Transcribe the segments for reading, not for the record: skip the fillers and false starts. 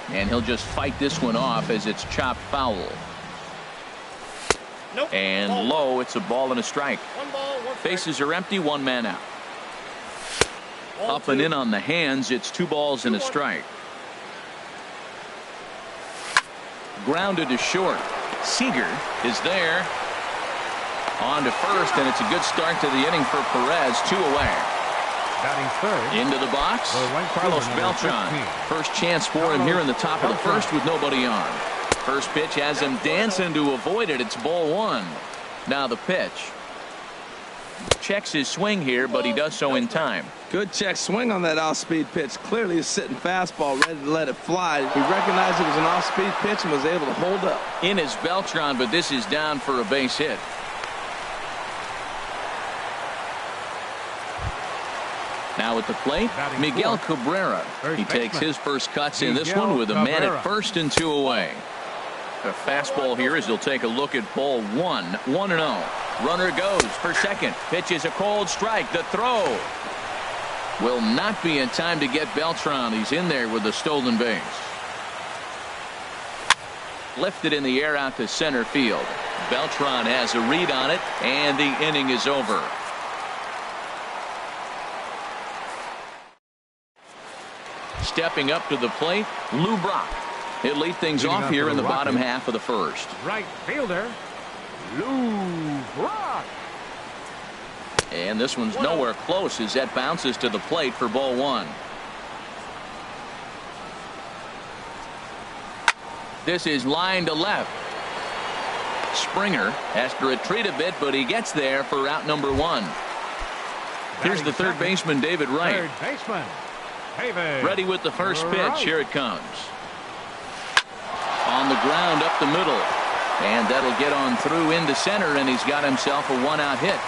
And he'll just fight this one off as it's chopped foul. Nope. And low, it's a ball and a strike. One ball, one strike. Bases are empty, one man out. Ball Up and two. in on the hands, it's 2 balls and a 2-1. strike. Grounded to short. Seager is there. On to first, and it's a good start to the inning for Perez. 2 away. Batting third. Into the box, The right fielder, Carlos number Beltran. 15. First chance for him here in the top of the Beltran. first with nobody on. First pitch has him dancing to avoid it. It's ball 1. Now the pitch. Checks his swing here, but he does so in time. Good check swing on that off-speed pitch. Clearly a sitting fastball ready to let it fly. He recognized it was an off-speed pitch and was able to hold up. In is Beltran, but this is down for a base hit. Now at the plate, Batting Miguel fourth. Cabrera. First He takes baseman. his first cuts in this Miguel one with a man Cabrera. at first and 2 away. The fastball here as he'll take a look at ball 1. 1-0. Runner goes for second. Pitches a cold strike. The throw will not be in time to get Beltran. He's in there with the stolen base. Lifted in the air out to center field. Beltran has a read on it, and the inning is over. Stepping up to the plate, Lou Brock. He'll lead things Leading off off here for in the the bottom Rockies. half of the first. Right fielder, Lou Brock. And this one's nowhere close as that bounces to the plate for ball 1. This is line to left. Springer has to retreat a bit, but he gets there for out number 1. Here's the third baseman, David Wright. Third baseman, David. Ready with the first pitch. Wright. Here it comes. On the ground up the middle. And that'll get on through into center, and he's got himself a 1-out hit.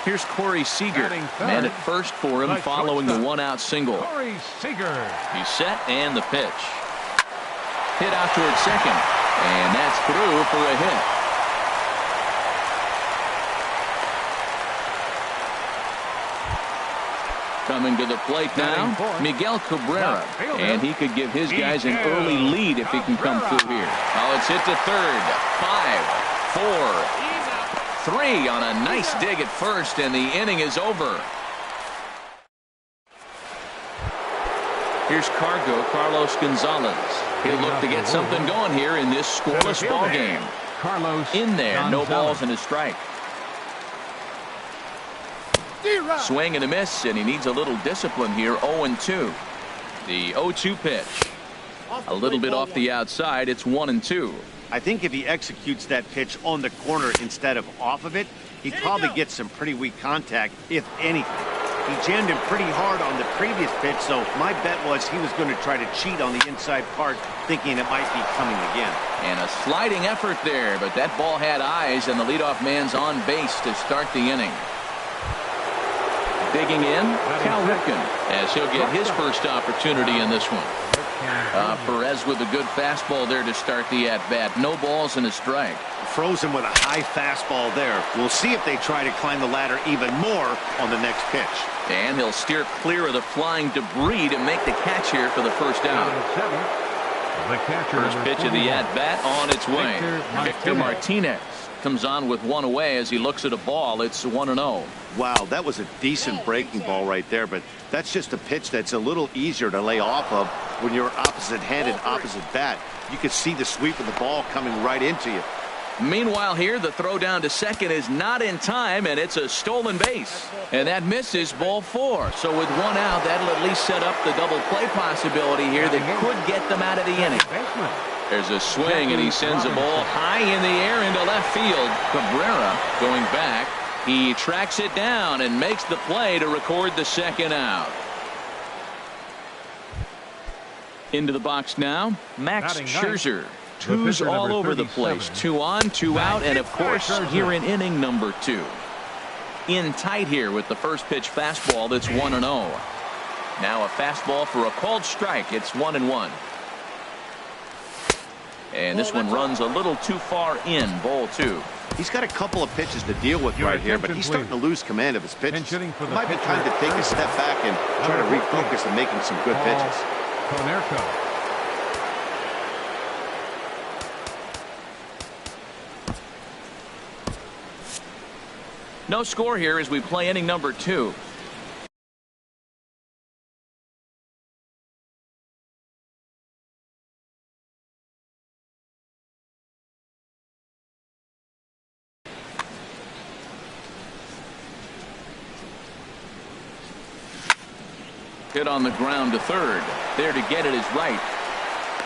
Here's Corey Seager. Batting third. Man at first for him The following the shortstop. 1-out single. Corey Seager. He's set and the pitch. Hit out towards second. And that's through for a hit. Coming to the plate now, Batting fourth. Miguel Cabrera. Left fielder. And he could give his guys an Miguel early lead if he can come Cabrera. through here. Oh, it's hit to third. 5, 4, 3 on a nice dig at first, and the inning is over. Here's Carlos Gonzalez. He'll look to get something going here in this scoreless ball game. Carlos In there, no Gonzalez. balls and a strike. Swing and a miss, and he needs a little discipline here. 0-2. The 0-2 pitch. A little bit off the outside. It's 1-2. I think if he executes that pitch on the corner instead of off of it, he'd probably get some pretty weak contact, if anything. He jammed him pretty hard on the previous pitch, so my bet was he was going to try to cheat on the inside part, thinking it might be coming again. And a sliding effort there, but that ball had eyes, and the leadoff man's on base to start the inning. Digging in, Cal Ripken, as he'll get his first opportunity in this one. Perez with a good fastball there to start the at-bat. No balls and a strike. Froze him with a high fastball there. We'll see if they try to climb the ladder even more on the next pitch. And he'll steer clear of the flying debris to make the catch here for the first out. The catcher, First number pitch of the 41. at-bat on its way. Victor Martinez comes on with 1 away as he looks at a ball. It's 1-0. Wow, that was a decent breaking ball right there, but that's just a pitch that's a little easier to lay off of when you're opposite-handed, opposite bat. You could see the sweep of the ball coming right into you. Meanwhile here, the throw down to second is not in time, and it's a stolen base. And that misses ball 4. So with 1 out, that'll at least set up the double play possibility here that could get them out of the inning. There's a swing, and he sends a ball high in the air into left field. Cabrera going back. He tracks it down and makes the play to record the second out. Into the box now, Max Batting Scherzer. ninth. Twos pitcher all number over the 37. place. 2 on, 2 out, and of course here in inning number 2. In tight here with the first pitch fastball that's 1-0. Now a fastball for a called strike. It's 1-1. And this one runs a little too far in. Ball 2. He's got a couple of pitches to deal with right here, but he's starting to lose command of his pitches. It might be time to take a step back and try to refocus on making some good pitches. No score here as we play inning number 2. Hit on the ground to third. There to get it is right.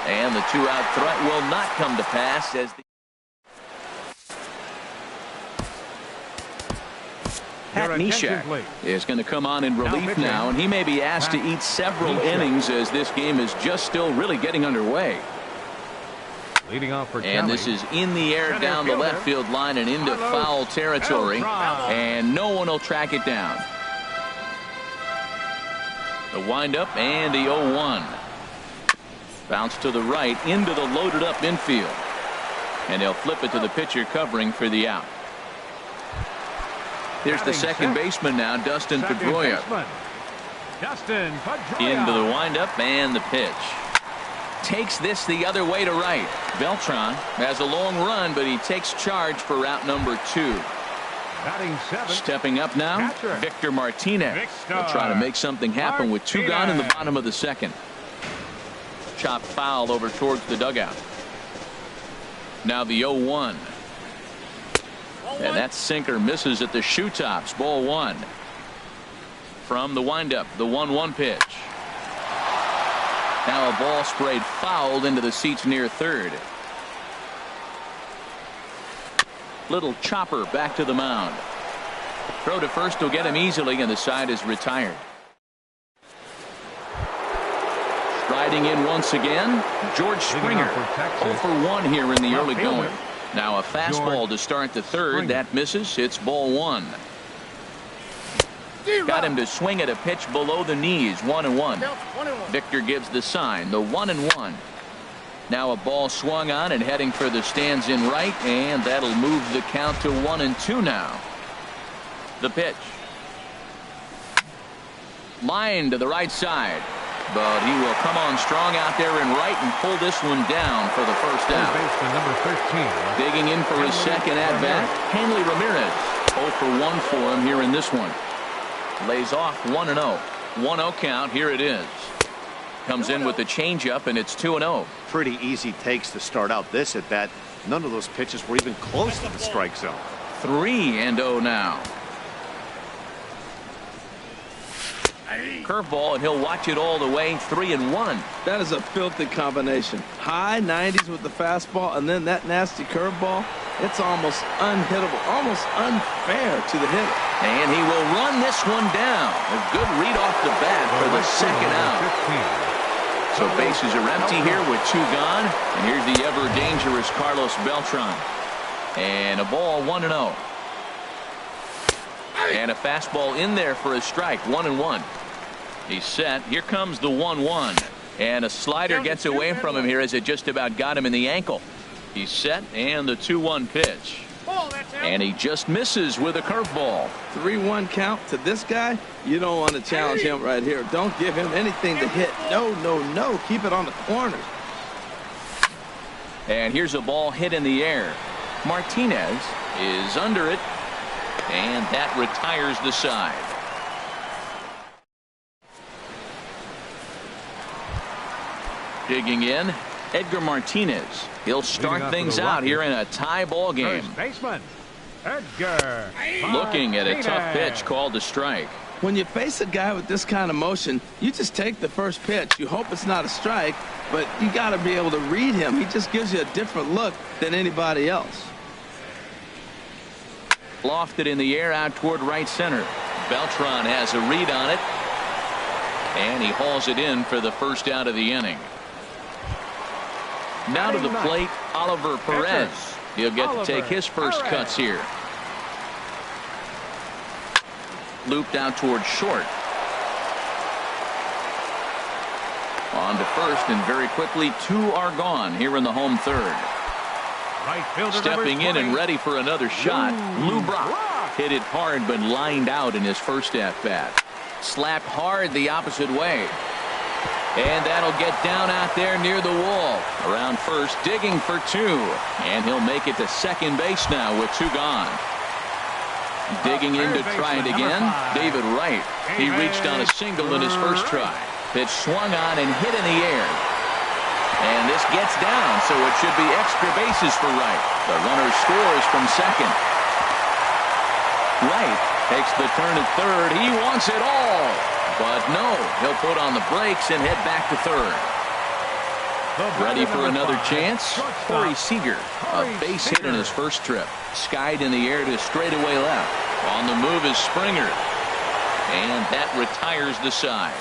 And the 2-out threat will not come to pass as the Pat Neshek is going to come on in relief now, and he may be asked to eat several innings as this game is just still really getting underway. Leading off for and this is in the air down the left field line and into foul territory, and no one will track it down. The windup and the 0-1. Bounce to the right into the loaded up infield. And they'll flip it to the pitcher covering for the out. Here's the second baseman now, Dustin Pedroia. Into the windup and the pitch. Takes this the other way to right. Beltran has a long run, but he takes charge for route number 2. Stepping up now, Victor Martinez. They'll try to make something happen with 2 gone in the bottom of the second. Chopped foul over towards the dugout. Now the 0-1. And that sinker misses at the shoe tops. Ball 1. From the windup, the 1-1 pitch. Now a ball sprayed fouled into the seats near third. Little chopper back to the mound. Throw to first will get him easily, and the side is retired. Striding in once again, George Springer. 0 for 1 here in the early going. Now a fastball to start the third. That misses. It's ball 1. Got him to swing at a pitch below the knees. 1-1. Victor gives the sign. The 1-1. Now a ball swung on and heading for the stands in right, and that'll move the count to 1-2 now. The pitch. Line to the right side. But he will come on strong out there in right and pull this one down for the first out. Digging in for his second at bat, Hanley Ramirez. 0 for 1 for him here in this one. Lays off 1-0. 1-0 count. Here it is. Comes in with the changeup, and it's 2-0. Pretty easy takes to start out this at bat. None of those pitches were even close to the strike zone. 3-0 now. Curveball, and he'll watch it all the way. 3-1. That is a filthy combination. High 90s with the fastball, and then that nasty curveball. It's almost unhittable, almost unfair to the hitter. And he will run this one down. A good read off the bat for the second out. So bases are empty here with 2 gone. And here's the ever dangerous Carlos Beltran. And a ball 1-0. And a fastball in there for a strike. 1-1. He's set. Here comes the 1-1. And a slider gets away from him here as it just about got him in the ankle. He's set, and the 2-1 pitch. And he just misses with a curveball. 3-1 count to this guy. You don't want to challenge him right here. Don't give him anything to hit. No, no, no. Keep it on the corner. And here's a ball hit in the air. Martinez is under it, and that retires the side. Digging in, Edgar Martinez. He'll start things out here in a tie ball game. Baseman Edgar. Looking at a tough pitch called a strike. When you face a guy with this kind of motion, you just take the first pitch. You hope it's not a strike, but you got to be able to read him. He just gives you a different look than anybody else. Lofted in the air out toward right center. Beltran has a read on it, and he hauls it in for the first out of the inning. Now to the plate, Oliver Perez. He'll get to take his first cuts here. Looped out toward short. On to first, and very quickly 2 are gone here in the home third. Right fielder Stepping in and 20. ready for another shot. Lou Brock hit it hard but lined out in his first at-bat. Slapped hard the opposite way. And that'll get down out there near the wall. Around first, digging for two. And he'll make it to second base now with two gone. Digging in to try it again, David Wright. He reached on a single in his first try. Pitch swung on and hit in the air. And this gets down, so it should be extra bases for Wright. The runner scores from second. Wright takes the turn at third. He wants it all. But no, he'll put on the brakes and head back to third. Ready for another chance? Corey Seager, a base hit in his first trip. Skied in the air to straightaway left. On the move is Springer. And that retires the side.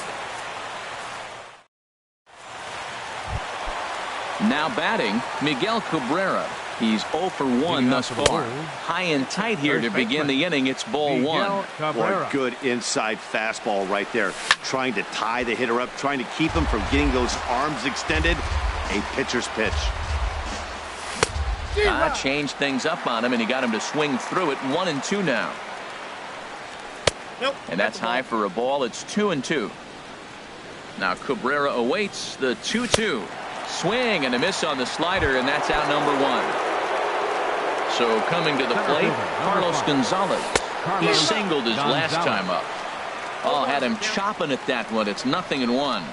Now batting, Miguel Cabrera. He's 0 for 1 thus far. High and tight here to begin the inning. It's ball one. Boy, good inside fastball right there. Trying to tie the hitter up, trying to keep him from getting those arms extended. A pitcher's pitch. Changed things up on him, and he got him to swing through it. 1-2 now. Nope. And that's high for a ball. It's 2-2. Now Cabrera awaits the 2-2. Swing and a miss on the slider, and that's out number one. So coming to the plate, Carlos Gonzalez. He singled his last time up. Oh, had him chopping at that one. It's 0-1.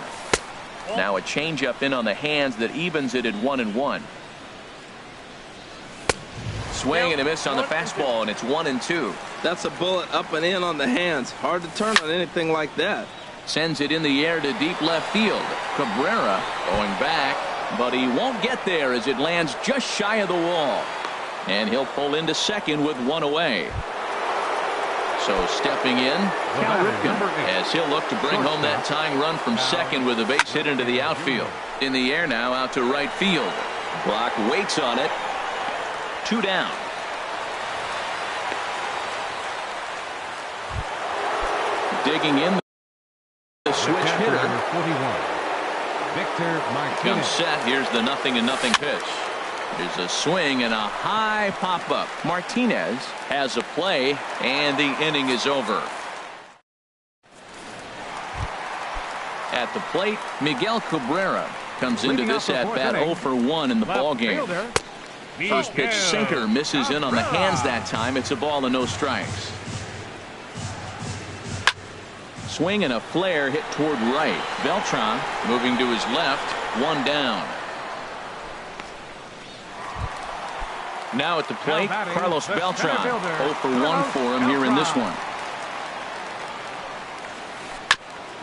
Now a changeup in on the hands that evens it at 1-1. Swing and a miss on the fastball, and it's 1-2. That's a bullet up and in on the hands. Hard to turn on anything like that. Sends it in the air to deep left field. Cabrera going back, but he won't get there as it lands just shy of the wall. And he'll pull into second with one away. So stepping in, Cal Ripken, as he'll look to bring home that tying run from second with a base hit into the outfield. In the air now out to right field. Brock waits on it. 2 down. Digging in, the switch hitter. 41. Victor Martinez. Comes set. Here's the 0-0 pitch. There's a swing and a high pop-up. Martinez has a play, and the inning is over. At the plate, Miguel Cabrera comes into this at-bat 0 for 1 in the ballgame. First pitch sinker misses in on the hands that time. It's a ball and no strikes. Swing and a flare hit toward right. Beltran moving to his left. 1 down. Now at the plate, Carlos Beltran. 0 for 1 for him here in this one.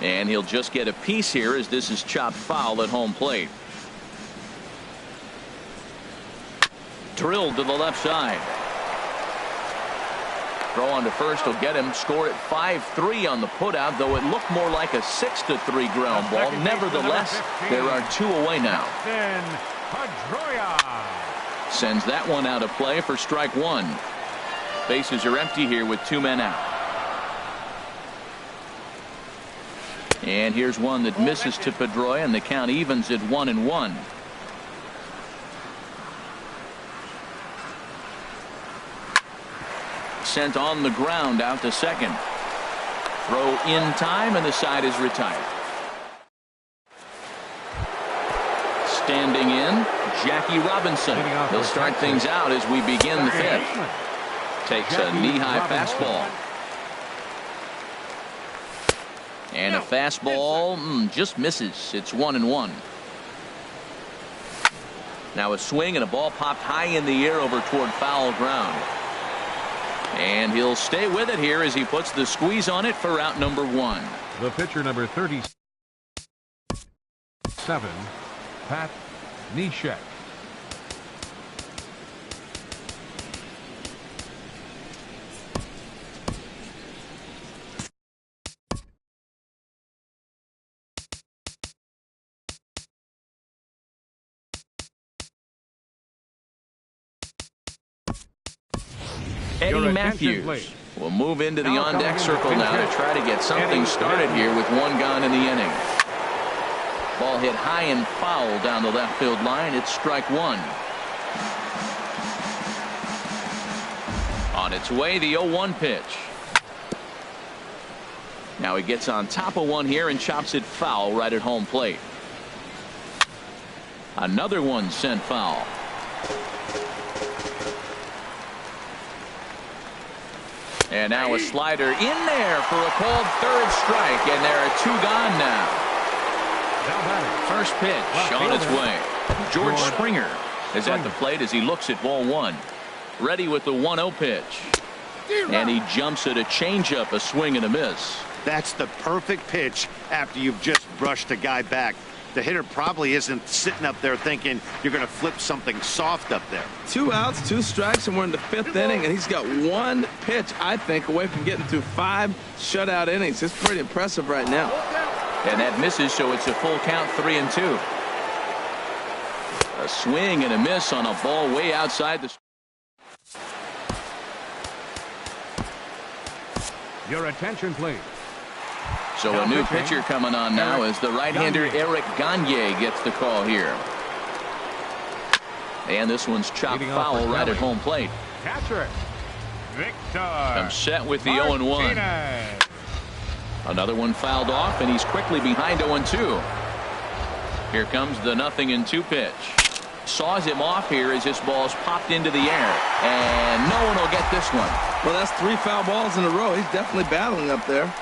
And he'll just get a piece here as this is chopped foul at home plate. Drilled to the left side. Throw on to first will get him. Score at 5-3 on the putout, though it looked more like a 6-3 ground ball. Nevertheless, there are 2 away now. Sends that one out of play for strike 1. Bases are empty here with 2 men out. And here's one that misses to Pedroia, and the count evens at 1-1. Sent on the ground out to second. Throw in time, and the side is retired. Standing in, Jackie Robinson. He'll start things out as we begin the 5th. Takes a knee-high fastball. And a fastball just misses. It's 1-1. Now a swing and a ball popped high in the air over toward foul ground. And he'll stay with it here as he puts the squeeze on it for out number 1. The pitcher number 37, Pat Neshek. Eddie Matthews will move into the on-deck circle now to try to get something started here with 1 gone in the inning. Ball hit high and foul down the left field line. It's strike 1. On its way, the 0-1 pitch. Now he gets on top of one here and chops it foul right at home plate. Another one sent foul. And now a slider in there for a called third strike, and there are two gone now. First pitch on its way. George Springer is at the plate as he looks at ball one. Ready with the 1-0 pitch. And he jumps at a changeup, a swing and a miss. That's the perfect pitch after you've just brushed a guy back. The hitter probably isn't sitting up there thinking you're going to flip something soft up there. 2 outs, 2 strikes, and we're in the 5th inning, and he's got 1 pitch, I think, away from getting through 5 shutout innings. It's pretty impressive right now. And that misses, so it's a full count, 3-2. A swing and a miss on a ball way outside the. Your attention, please. So a new pitcher coming on now as the right-hander Eric Gagne gets the call here. And this one's chopped foul right at home plate. Catcher, Victor. I'm set with the 0-1. Another one fouled off, and he's quickly behind 0-2. Here comes the 0-2 pitch. Saws him off here as this ball's popped into the air. And no one will get this one. Well, that's 3 foul balls in a row. He's definitely battling up there.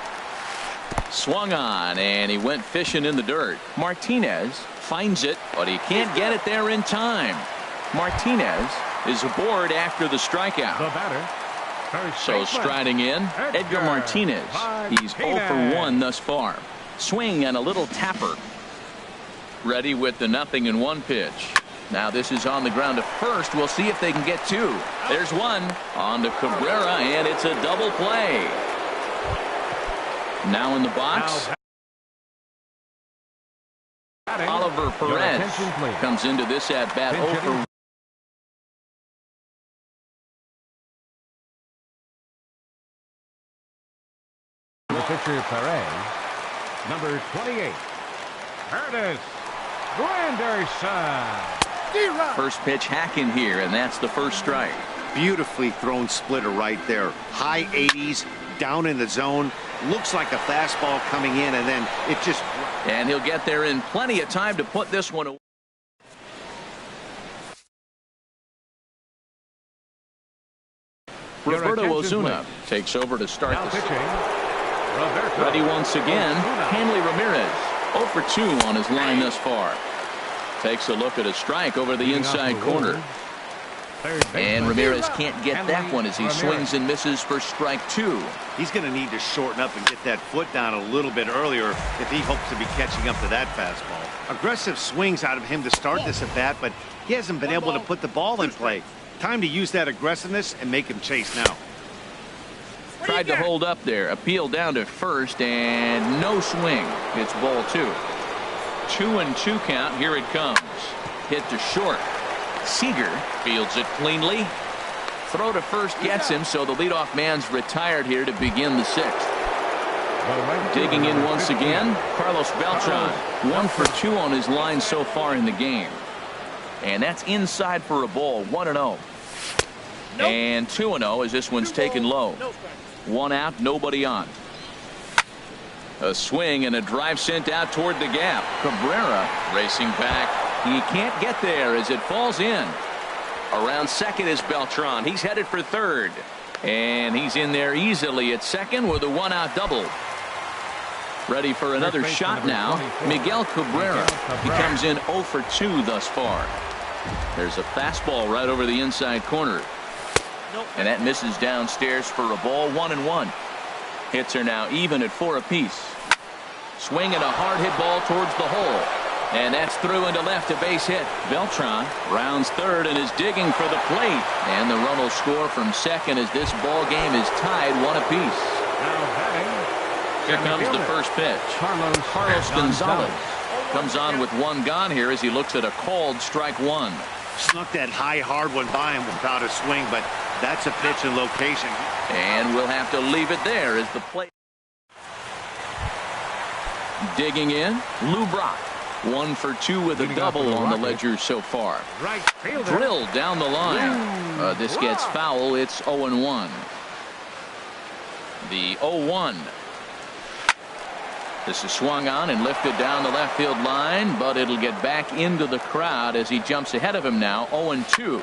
Swung on, and he went fishing in the dirt. Martinez finds it, but he can't get it there in time. Martinez is aboard after the strikeout. The batter. So striding in, Edgar Martinez. He's 0 for 1 thus far. Swing and a little tapper. Ready with the 0-1 pitch. Now this is on the ground to first. We'll see if they can get 2. There's one on to Cabrera, and it's a double play. Now in the box, Oliver Perez comes into this at bat 0 for. The pitcher Perez, number 28, Curtis Granderson. First pitch hacking here, and that's the first strike. Beautifully thrown splitter right there. High 80s, down in the zone. Looks like a fastball coming in, and then it just. And he'll get there in plenty of time to put this one away. Roberto Ozuna takes over to start the pitching. Ready once again, Hanley Ramirez. 0 for 2 on his line thus far. Takes a look at a strike over the inside corner. And Ramirez can't get that one as he swings and misses for strike 2. He's going to need to shorten up and get that foot down a little bit earlier if he hopes to be catching up to that fastball. Aggressive swings out of him to start this at bat, but he hasn't been able to put the ball in play. Time to use that aggressiveness and make him chase now. Tried to hold up there. Appeal down to first, and no swing. It's ball 2. 2-2 count. Here it comes. Hit to short. Seager fields it cleanly. Throw to first gets him, so the leadoff man's retired here to begin the 6th. Digging in once again, Carlos Beltran. 1 for 2 on his line so far in the game. And that's inside for a ball. 1-0. And 2-0 as this one's taken low. 1 out, nobody on. A swing and a drive sent out toward the gap. Cabrera racing back. He can't get there as it falls in. Around second is Beltran. He's headed for third. And he's in there easily at second with a 1-out double. Ready for another shot now. Miguel Cabrera. He comes in 0 for 2 thus far. There's a fastball right over the inside corner. And that misses downstairs for a ball. 1-1. Hits are now even at 4 apiece. Swing and a hard hit ball towards the hole. And that's through into left, a base hit. Beltran rounds third and is digging for the plate. And the run will score from second as this ball game is tied 1 apiece. Here comes the first pitch. Carlos Gonzalez comes on with 1 gone here as he looks at a called strike 1. Snuck that high, hard one by him without a swing, but that's a pitch and location. And we'll have to leave it there as the play. Digging in, Lou Brock. 1 for 2 with a double on the ledger so far. Right fielder. Drilled down the line. This gets foul. It's 0-1. The 0-1. This is swung on and lifted down the left field line, but it'll get back into the crowd as he jumps ahead of him now. 0-2.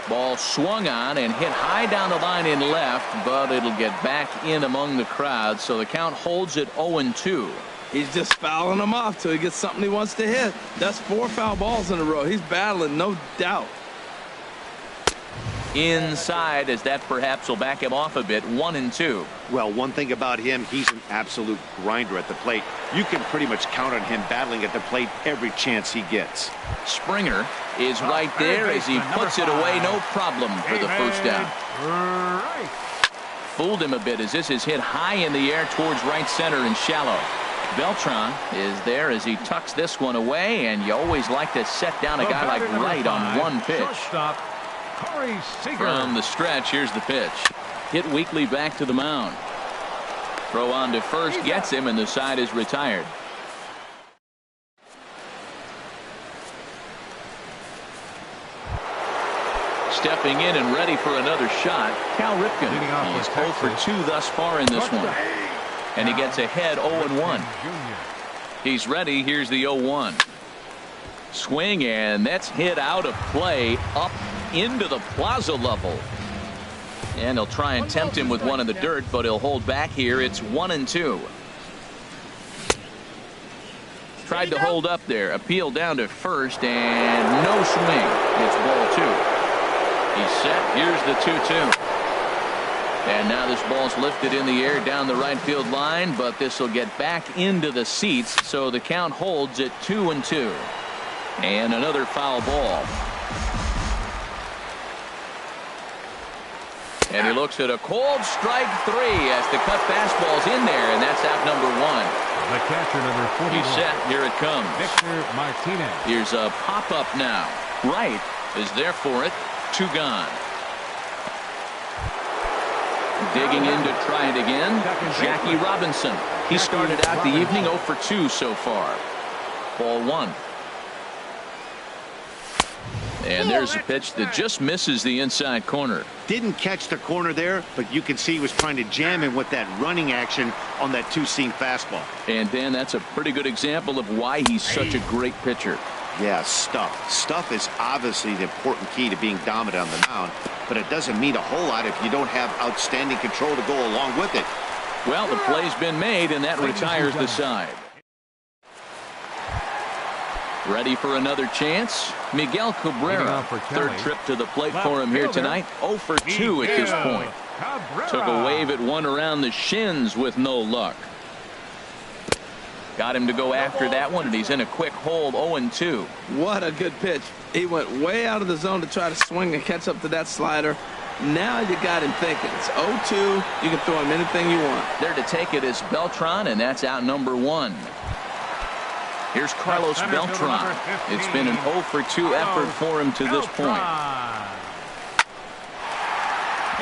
Ball swung on and hit high down the line in left, but it'll get back in among the crowd, so the count holds at 0-2. He's just fouling them off till he gets something he wants to hit. That's 4 foul balls in a row. He's battling, no doubt. Inside, as that perhaps will back him off a bit. 1-2. Well, one thing about him, he's an absolute grinder at the plate. You can pretty much count on him battling at the plate every chance he gets. Springer is right there as he puts it away. No problem for the first down. Right. Fooled him a bit as this is hit high in the air towards right center and shallow. Beltran is there as he tucks this one away, and you always like to set down a guy like Wright on one pitch. Shortstop, From the stretch, here's the pitch. Hit weakly back to the mound. Throw on to first gets him, and the side is retired. Stepping in and ready for another shot, Cal Ripken. He's 0 for 2 thus far in this one. And he gets ahead 0-1. He's ready. Here's the 0-1. Swing, and that's hit out of play up into the plaza level. And he'll try and tempt him with one in the dirt, but he'll hold back here. It's 1-2. Tried to hold up there. Appeal down to first, and no swing. It's ball 2. He's set. Here's the 2-2. And now this ball's lifted in the air down the right field line, but this will get back into the seats, so the count holds at 2-2. And another foul ball. And he looks at a cold strike 3 as the cut fastball's in there, and that's out number 1. The catcher, number 41. He's set. Here it comes. Victor Martinez. Here's a pop-up now. Wright is there for it. 2 gone. Digging in to try it again, Jackie Robinson. He started out the evening 0 for 2 so far. Ball 1. And there's a pitch that just misses the inside corner. Didn't catch the corner there, but you can see he was trying to jam him with that running action on that 2-seam fastball. And Dan, that's a pretty good example of why he's such a great pitcher. Yeah, stuff is obviously the important key to being dominant on the mound, but it doesn't mean a whole lot if you don't have outstanding control to go along with it. Well, the play's been made, and that retires the side. Ready for another chance? Miguel Cabrera, third trip to the plate for him here tonight. 0 for 2 at this point. Took a wave at one around the shins with no luck. Got him to go after that one, and he's in a quick hold. 0-2. What a good pitch. He went way out of the zone to try to swing and catch up to that slider. Now you got him thinking. It's 0-2. You can throw him anything you want. There to take it is Beltran, and that's out number 1. Here's Carlos Beltran. It's been an 0 for 2 effort for him to this point.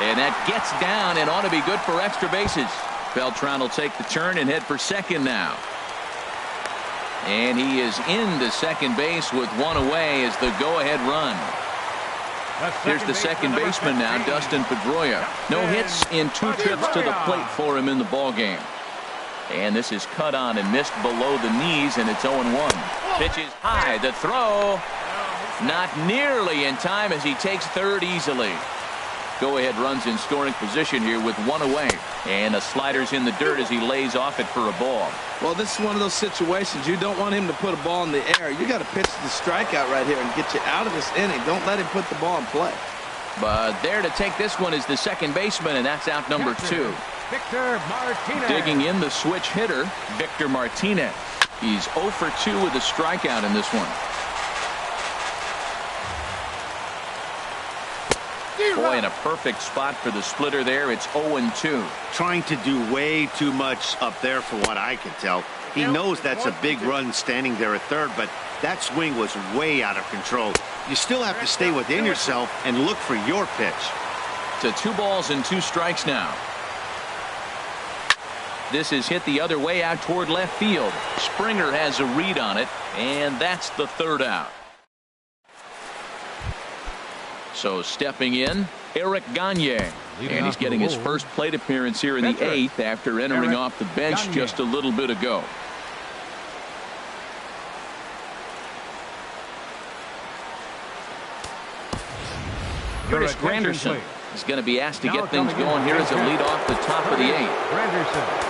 And that gets down and ought to be good for extra bases. Beltran will take the turn and head for second now. And he is into second base with one away as the go-ahead run. Here's the second baseman now, Dustin Pedroia. No hits in 2 trips to the plate for him in the ballgame. And this is cut on and missed below the knees, and it's 0-1. Pitch is high. The throw not nearly in time as he takes third easily. Go-ahead runs in scoring position here with one away. And the slider's in the dirt as he lays off it for a ball. Well, this is one of those situations you don't want him to put a ball in the air. You got to pitch the strikeout right here and get you out of this inning. Don't let him put the ball in play. But there to take this one is the second baseman, and that's out number 2. Victor Martinez. Digging in the switch hitter, Victor Martinez. He's 0 for 2 with a strikeout in this one. Boy, in a perfect spot for the splitter there. It's 0-2. Trying to do way too much up there for what I can tell. He knows that's a big run standing there at third, but that swing was way out of control. You still have to stay within yourself and look for your pitch. To 2 balls and 2 strikes now. This is hit the other way out toward left field. Springer has a read on it, and that's the third out. So stepping in, Eric Gagne. And he's getting his first plate appearance here in the 8th after entering off the bench just a little bit ago. Curtis Granderson is going to be asked to get things going here as a lead off the top of the 8th.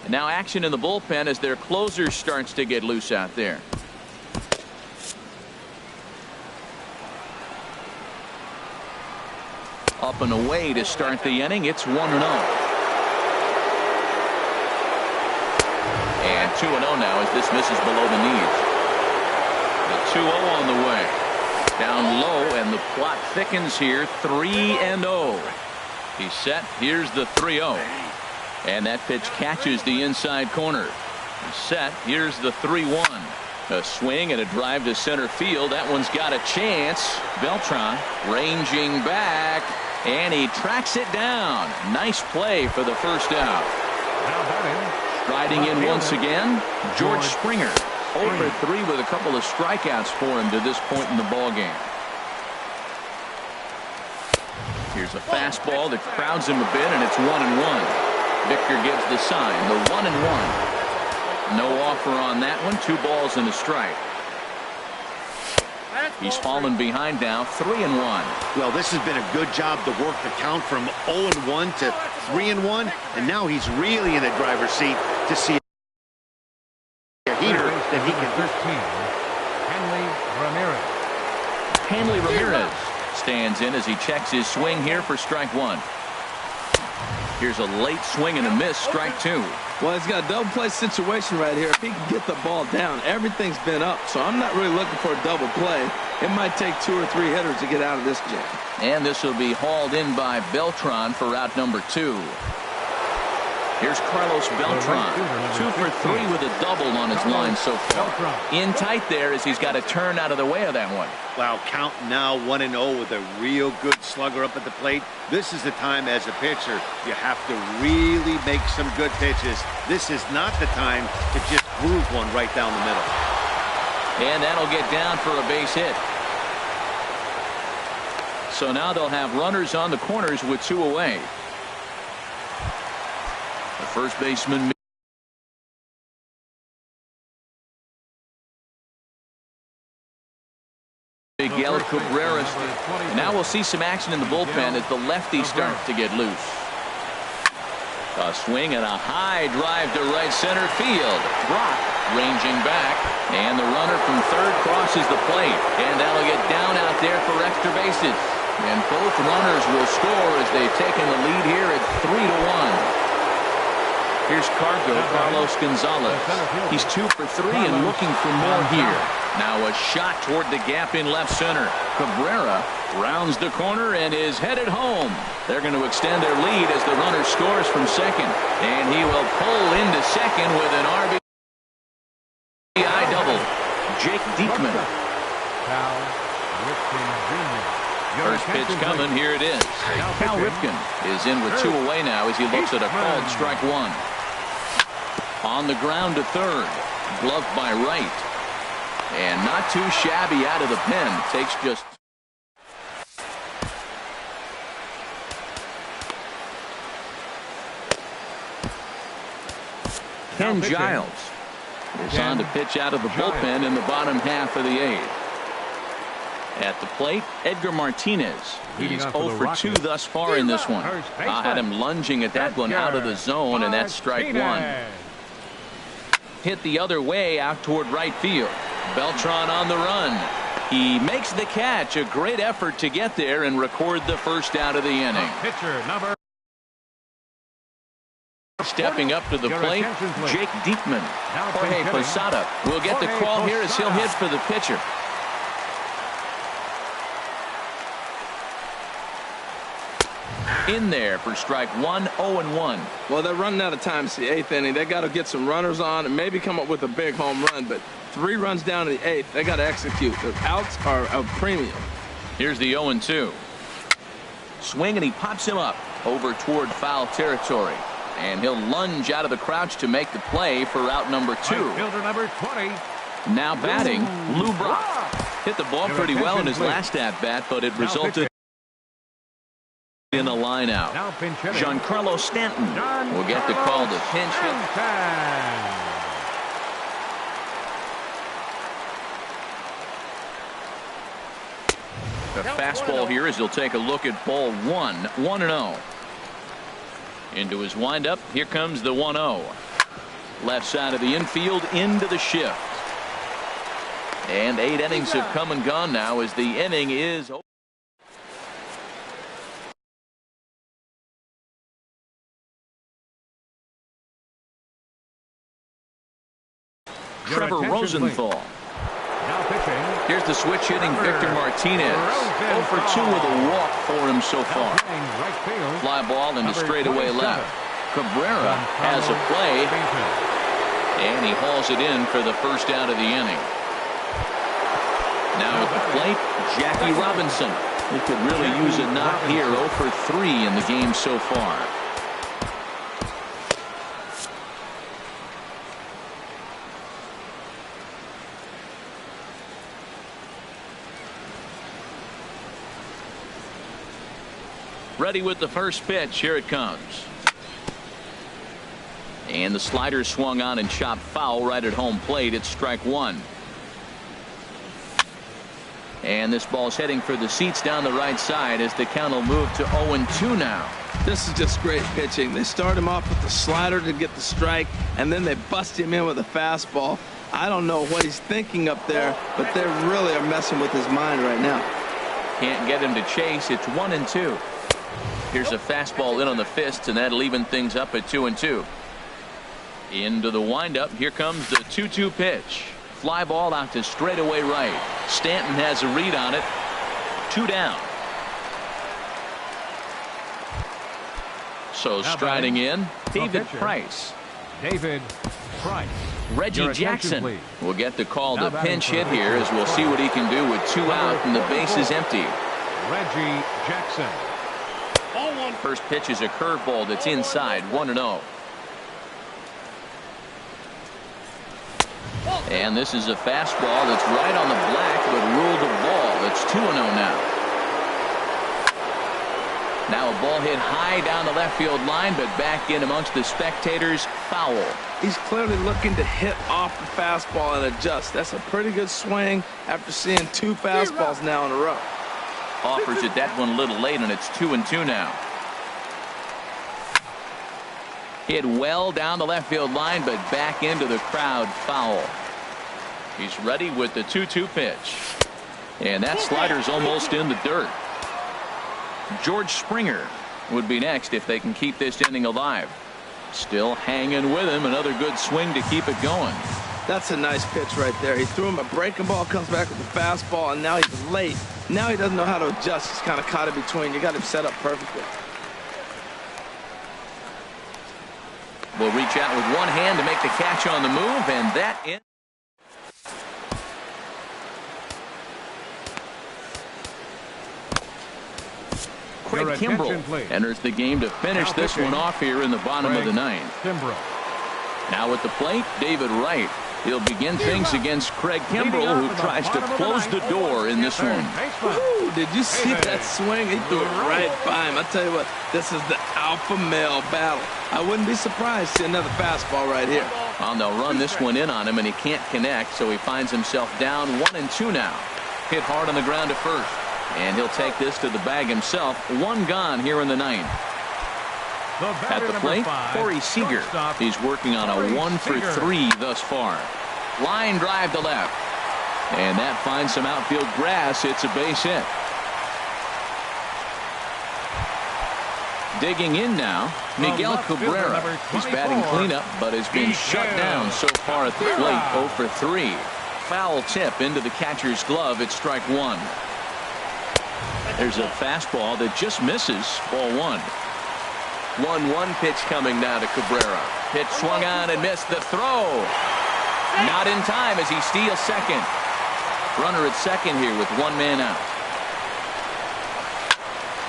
Now action in the bullpen as their closer starts to get loose out there. Up and away to start the inning. It's 1-0. And 2-0 now as this misses below the knees. The 2-0 on the way. Down low, and the plot thickens here. 3-0. He's set. Here's the 3-0. And that pitch catches the inside corner. He's set. Here's the 3-1. A swing and a drive to center field. That one's got a chance. Beltran ranging back, and he tracks it down. Nice play for the first out. Striding in once again, George Springer. 0 for 3 with a couple of strikeouts for him to this point in the ballgame. Here's a fastball that crowds him a bit, and it's 1-1. Victor gives the sign, the 1-1. No offer on that one. 2 balls and a strike. He's fallen behind now, 3-1. Well, this has been a good job to work the count from 0-1 to 3-1, and now he's really in the driver's seat to see a heater that he can. Hanley Ramirez stands in as he checks his swing here for strike 1. Here's a late swing and a miss, strike 2. Well, he's got a double play situation right here. If he can get the ball down, everything's been up. So I'm not really looking for a double play. It might take 2 or 3 hitters to get out of this jam. And this will be hauled in by Beltran for out number 2. Here's Carlos Beltran. 2 for 3 with a double on his line so far. In tight there as he's got to turn out of the way of that one. Wow, count now 1-0 with a real good slugger up at the plate. This is the time as a pitcher you have to really make some good pitches. This is not the time to just groove one right down the middle. And that'll get down for a base hit. So now they'll have runners on the corners with 2 away. The first baseman Miguel Cabrera. And now we'll see some action in the bullpen as the lefty starts to get loose. A swing and a high drive to right center field. Brock ranging back, and the runner from third crosses the plate, and that'll get down out there for extra bases. And both runners will score as they've taken the lead here at 3-1. Here's Carlos Gonzalez. He's 2 for 3 and looking for more here. Now a shot toward the gap in left center. Cabrera rounds the corner and is headed home. They're going to extend their lead as the runner scores from second. And he will pull into second with an RBI double. Jake Diekman. First pitch coming. Here it is. Cal Ripken is in with 2 away now as he looks at a called strike 1. On the ground to third. Gloved by right. And not too shabby out of the pen. Takes just. Ken Giles is on to pitch out of the bullpen in the bottom half of the 8th. At the plate, Edgar Martinez. He's 0 for 2 thus far in this one. I had him lunging at that one out of the zone, and that's strike 1. Hit the other way out toward right field. Beltran on the run. He makes the catch. A great effort to get there and record the first out of the inning. Stepping up to the plate, Jake Diekman. Jorge Posada will get the call here as he'll hit for the pitcher. In there for strike one, 0-1. Well, they're running out of time. It's the 8th inning. They got to get some runners on and maybe come up with a big home run. But 3 runs down to the 8th. They got to execute. The outs are a premium. Here's the 0-2. Swing, and he pops him up over toward foul territory. And he'll lunge out of the crouch to make the play for out number 2. Fielder number 20. Now batting, Lou Brock. Hit the ball pretty well in his last at-bat, but it resulted in a line out. Giancarlo Stanton will get the call to pinch hit. The fastball here as he'll take a look at ball 1, 1-0. Into his windup. Here comes the 1-0. Left side of the infield into the shift. And 8 innings have come and gone now as the inning is over. Trevor Rosenthal. Now pitching. Here's the switch hitting Victor Martinez. 0 for 2 with a walk for him so far. Right field. Fly ball into straightaway left. Cabrera has a play, and he hauls it in for the first out of the inning. Now at the plate, Jackie Robinson. He could really use a knock here. 0 for 3 in the game so far. Ready with the first pitch. Here it comes. And the slider swung on and chopped foul right at home plate. It's strike 1. And this ball's heading for the seats down the right side as the count will move to 0-2 now. This is just great pitching. They start him off with the slider to get the strike, and then they bust him in with a fastball. I don't know what he's thinking up there, but they really are messing with his mind right now. Can't get him to chase. It's 1-2. Here's a fastball in on the fists, and that'll even things up at 2-2. Into the windup. Here comes the 2-2 pitch. Fly ball out to straightaway right. Stanton has a read on it. 2 down. So striding in, David Price. David Price. Reggie Jackson will get the call to pinch hit here as we'll see what he can do with 2 out and the base is empty. Reggie Jackson. First pitch is a curveball that's inside. 1-0. And this is a fastball that's right on the black but ruled a ball. It's 2-0 now. Now a ball hit high down the left field line, but back in amongst the spectators. Foul. He's clearly looking to hit off the fastball and adjust. That's a pretty good swing after seeing 2 fastballs now in a row. Offers it that one a little late, and it's 2-2 now. Hit well down the left field line, but back into the crowd. Foul. He's ready with the 2-2 pitch. And that slider's almost in the dirt. George Springer would be next if they can keep this inning alive. Still hanging with him. Another good swing to keep it going. That's a nice pitch right there. He threw him a breaking ball, comes back with the fastball, and now he's late. Now he doesn't know how to adjust. He's kind of caught in between. You got him set up perfectly. Will reach out with one hand to make the catch on the move, and that in. Craig Kimbrell enters the game to finish this one off here in the bottom of the 9th. Now at the plate, David Wright. He'll begin things against Craig Kimbrell, who tries to close the door in this one. Ooh, did you see that swing? He threw it right by him. I tell you what, this is the alpha male battle. I wouldn't be surprised to see another fastball right here. Well, they'll run this one in on him, and he can't connect, so he finds himself down 1-2 now. Hit hard on the ground to first, and he'll take this to the bag himself. 1 gone here in the 9th. At the plate, Corey Seager. He's working on a 1 for 3 thus far. Line drive to left. And that finds some outfield grass. It's a base hit. Digging in now, Miguel Cabrera. He's batting cleanup, but has been shut down so far at the plate. 0 for 3. Foul tip into the catcher's glove. It's strike 1. There's a fastball that just misses. Ball 1. 1-1 pitch coming now to Cabrera. Pitch swung on and missed. The throw. Not in time as he steals second. Runner at second here with 1 man out.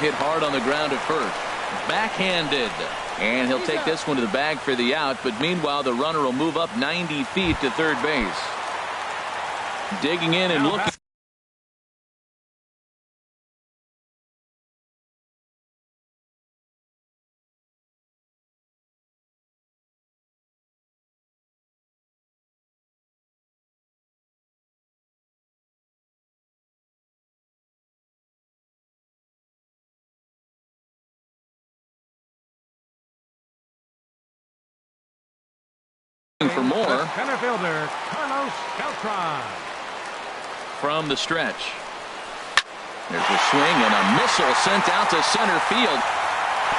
Hit hard on the ground at first. Backhanded. And he'll take this one to the bag for the out. But meanwhile, the runner will move up 90 feet to third base. Digging in and looking. For more. Center fielder Carlos Beltran. From the stretch. There's a swing and a missile sent out to center field.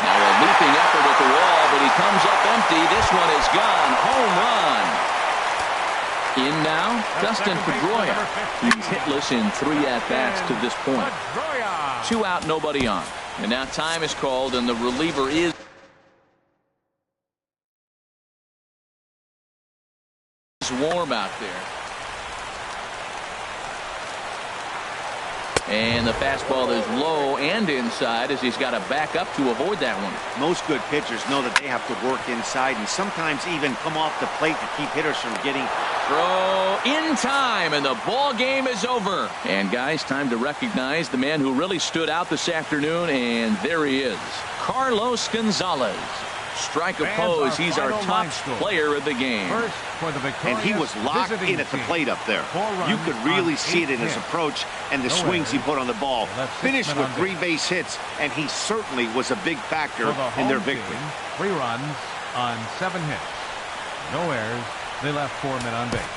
Now a leaping effort at the wall, but he comes up empty. This one is gone. Home run. In now, Dustin Pedroia. He's hitless in 3 at-bats to this point. 2 out, nobody on. And now time is called, and the reliever is warm out there. And the fastball is low and inside as he's got to back up to avoid that one. Most good pitchers know that they have to work inside and sometimes even come off the plate to keep hitters from getting. Throw in time, and the ball game is over. And guys, time to recognize the man who really stood out this afternoon, and there he is, Carlos Gonzalez. Strike opposed. He's our top player of the game. And he was locked in at the plate up there. You could really see it in his approach and the swings he put on the ball. Finished with 3 base hits, and he certainly was a big factor in their victory. 3 runs on 7 hits. No errors. They left 4 men on base.